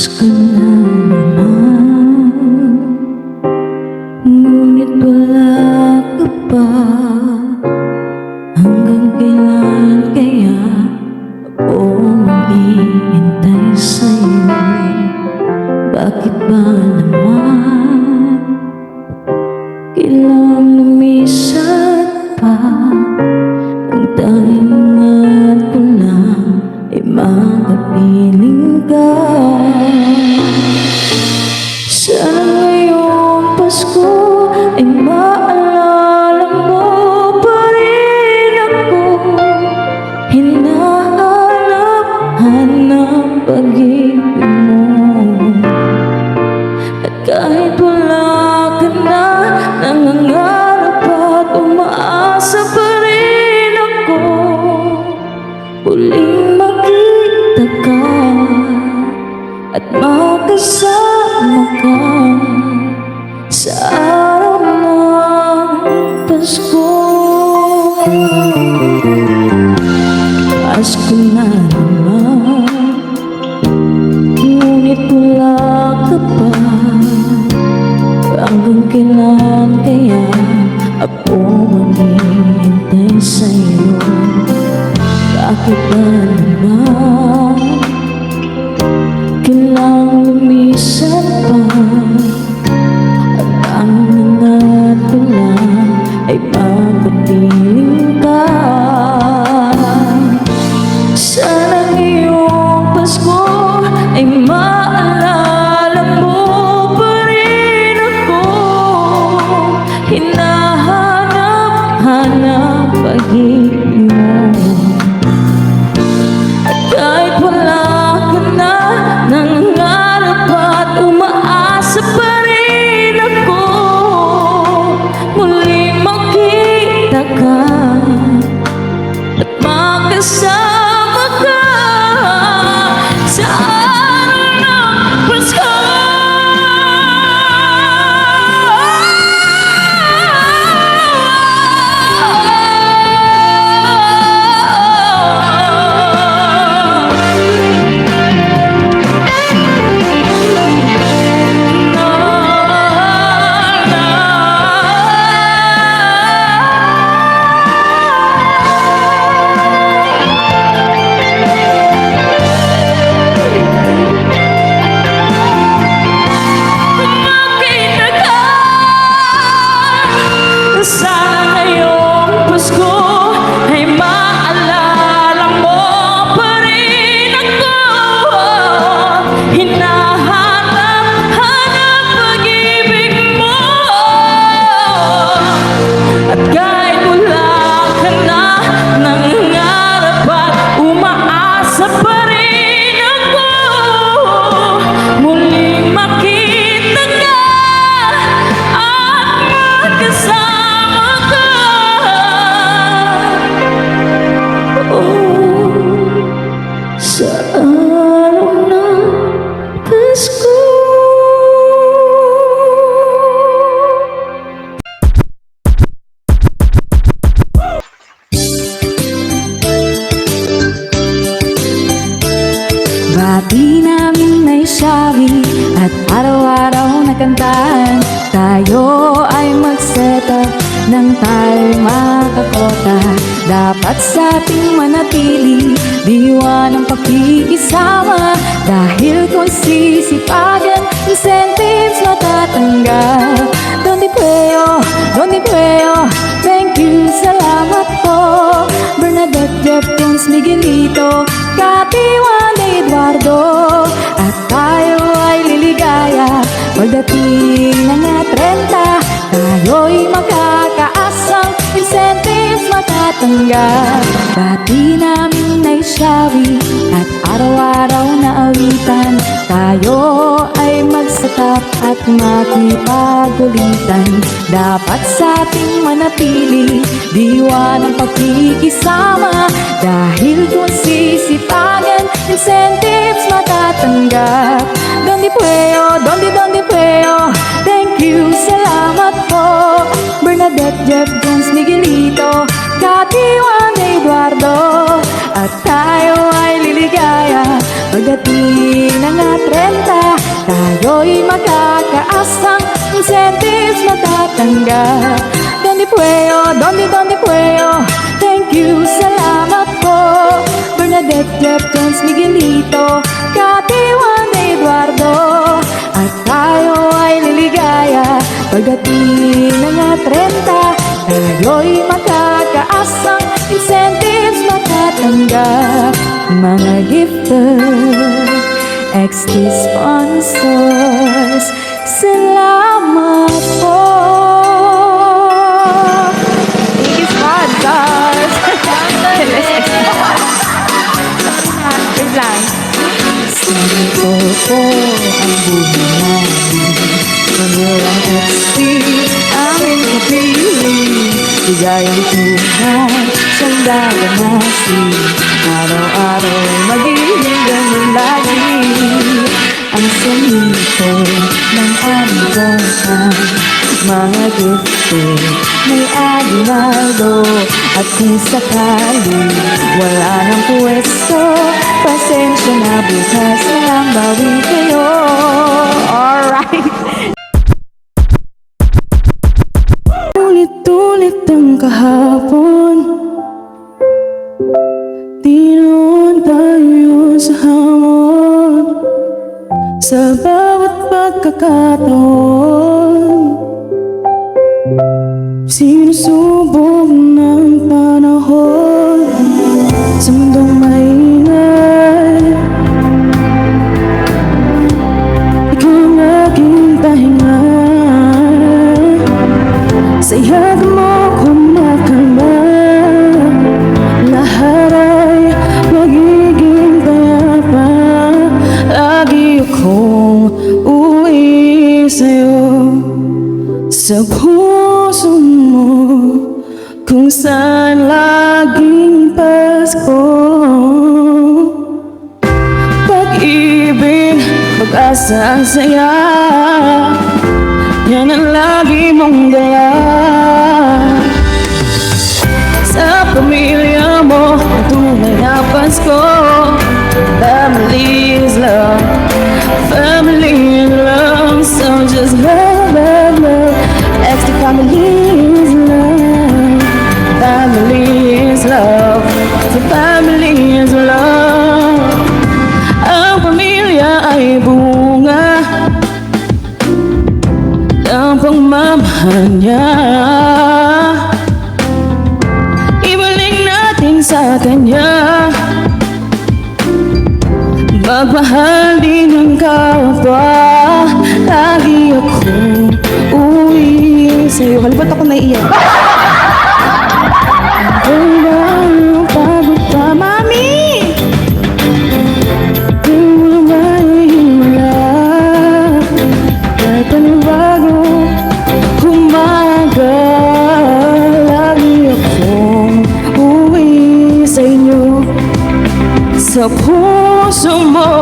ko na naman, ngunit wala ka pa. Hanggang kailan kaya ako maghihintay sa'yo? Bakit ba naman kailangan lumisan pa? Ang tanging hangat ko lang ay makapiling ka. Sana ngayong Pasko ay maalala mo pa rin ako. Hinahanap-hanap pag-ibig mo. At kahit wala ka na, nangangarap at umaasa pa rin ako. Muling makita ka at makasama ka sa araw ng Pasko. Pasko na naman, ngunit wala ka pa. Hanggang kailan kaya ako maghihintay sa'yo? Bakit ba naman kailangang lumisan pa? Ang tanging hangat ko lang ay makapiling ka. Sana ngayong Pasko ay maalala mo pa rin ako. Hinahanap-hanap pag-ibig mo. At kahit wala ka na, nangangarap at umaasa pa rin ako. Muling makita ka at makasama ka sa araw ng Pasko. Sana ngayong Pasko ay maalala mo pa rin ako. Hinahanap-hanap pag-ibig mo. At kahit wala ka na, nangangarap at umaasa pa rin ako. Muling makita ka at magkasama ka. Sa araw ng Pasko. Bati namin ay sabi at araw-araw na kantahan. Tayo ay mag-set up nang tayo makakota. Dapat sa ating manatili, diwa ng pakikisama. Dahil kung sisipagan, incentives matatanggap. Don Di Pueyo, thank you, salamat po. Bernadette, Jeff, Jones, Miguelito, Cathy, Wanda, Eduardo. At tayo ay liligaya pagdating ng 30. Tayo'y magkakaasang incentives matatanggap. Bati namin ay sabi at araw-araw na awitan. Tayo ay magsatap at makipagkulitan. Dapat sa ating manatili, diwa ng pakikisama. Dahil kung sisipagan, incentives matatanggap. Don Di Pueyo, thank you, salamat po. Bernadette, Jeff, Jones, Miguelito, Cathy, Wanda, Eduardo. At tayo ay liligaya pagdating ng 30. tayo'y magkakaasang incentives matatanggap. Donde puedo, thank you, salamat po. Bernadette, Jeff Jones, Miguelito, Cathy, Juan, Eduardo. At tayo ay liligaya pagdating ng 30, tayo'y magkakaasang incentives matatanggap. Mga gifter, XT sponsors, salamat po. Thank you, sponsors. Wait lang. Sino po ang buhay Manilang XT, aming kapili. Ligayang tunay, siyang dadanasin. Araw-araw magiging ganun lagi. Ang sanito ng aming bongkang mga gifted may Aguinaldo. At kung sakali wala ng pwesto, pasensya na, bukas na lang bawi kayo. Alright. Ulit-ulit ang kahapon, di noon tayo sa hamon. Sa bawat pagkakataon, sinusubok ng panahon. Sa mundong maingay, ikaw ang aking pahinga. Sa iyag mo kumakalma, lahat ay magiging payapa. Lagi akong uuwi sa'yo, sa puso mo, kung saan laging Pasko. Pag-ibig, pag-asa, ang saya, yan ang lagi mong dala. Sa pamilya mo, ang tunay na Pasko. Family is love, family is love. So just love, love, love. Extra family is love, family is love. So family is love. Ang pamilya ay bunga ng pagmamahal niya. Ibalik natin sa kanya, magmahal din ng kapwa. Lagi akong uwi sa'yo. Kalibat ako naiiyak. Ang bang pagod pa, mami? Di mo ba himala? Kahit anong bago umaga, lagi akong uwi sa inyo, sa puso mo,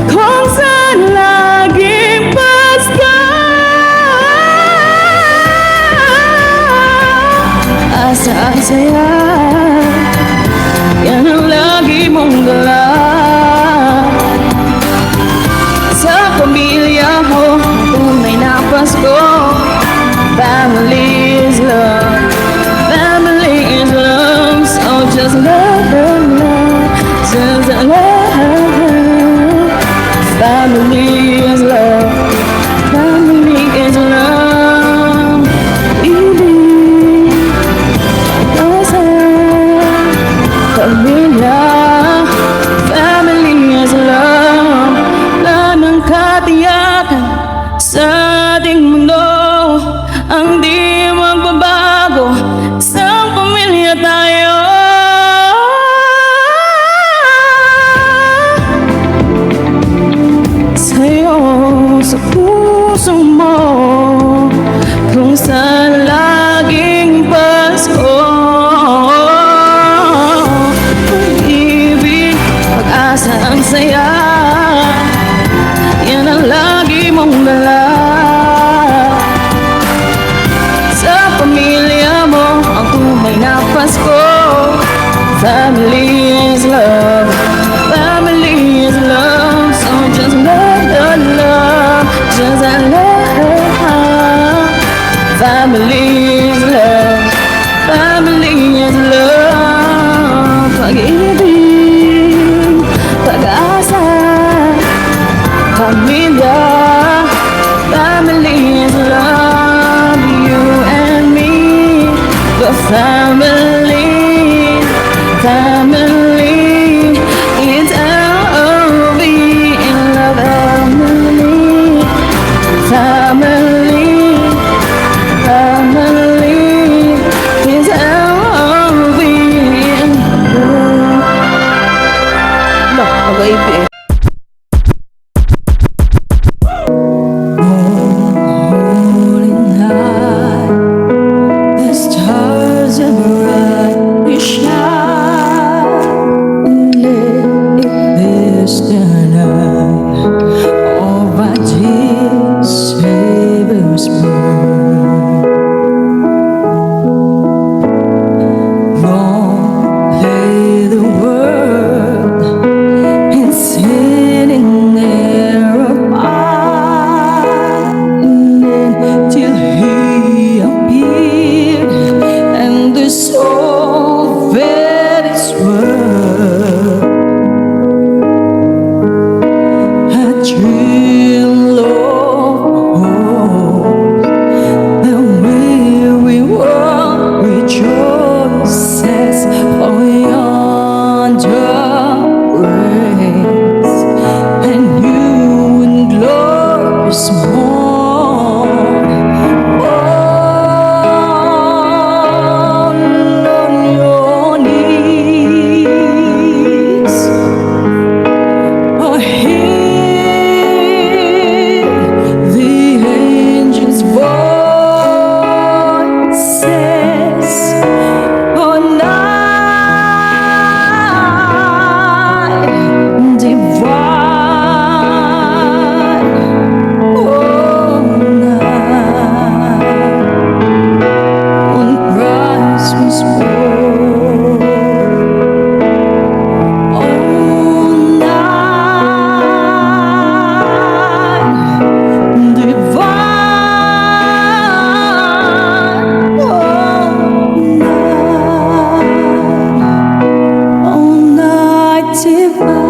kung saan laging Pasko. Asa ang saya, yan ang lagi mong dala. Sa pamilya mo, tunay na Pasko. Family is love, family is love. So just love, love, love. Just love. Family is love, family is love. Ibig, asa, pamilya, family is love. Wala ng katiyakan sa ating mundo, ang di magbabago. Isang pamilya tayo. Sa'yo, sa puso mo, kung saan laging Pasko. Pag-ibig, pag-asa, ang saya, yan ang lagi mong dala. Sa pamilya mo, ang tunay na Pasko. Family is love, family is love. So just love, love, love. baby. Holy night, the stars are brightly shining. This the night of our dear Savior's birth. Long lay the world in sin and error pining till He appeared and the soul felt its worth. A thrill of hope, the weary world rejoices for yonder reigns, and you in glorious morn, fall on your knees. Oh, hear the angels' voices. Oh, night divine. Oh, night when Christ was born. Oh, night divine. Oh, night. Oh, night divine.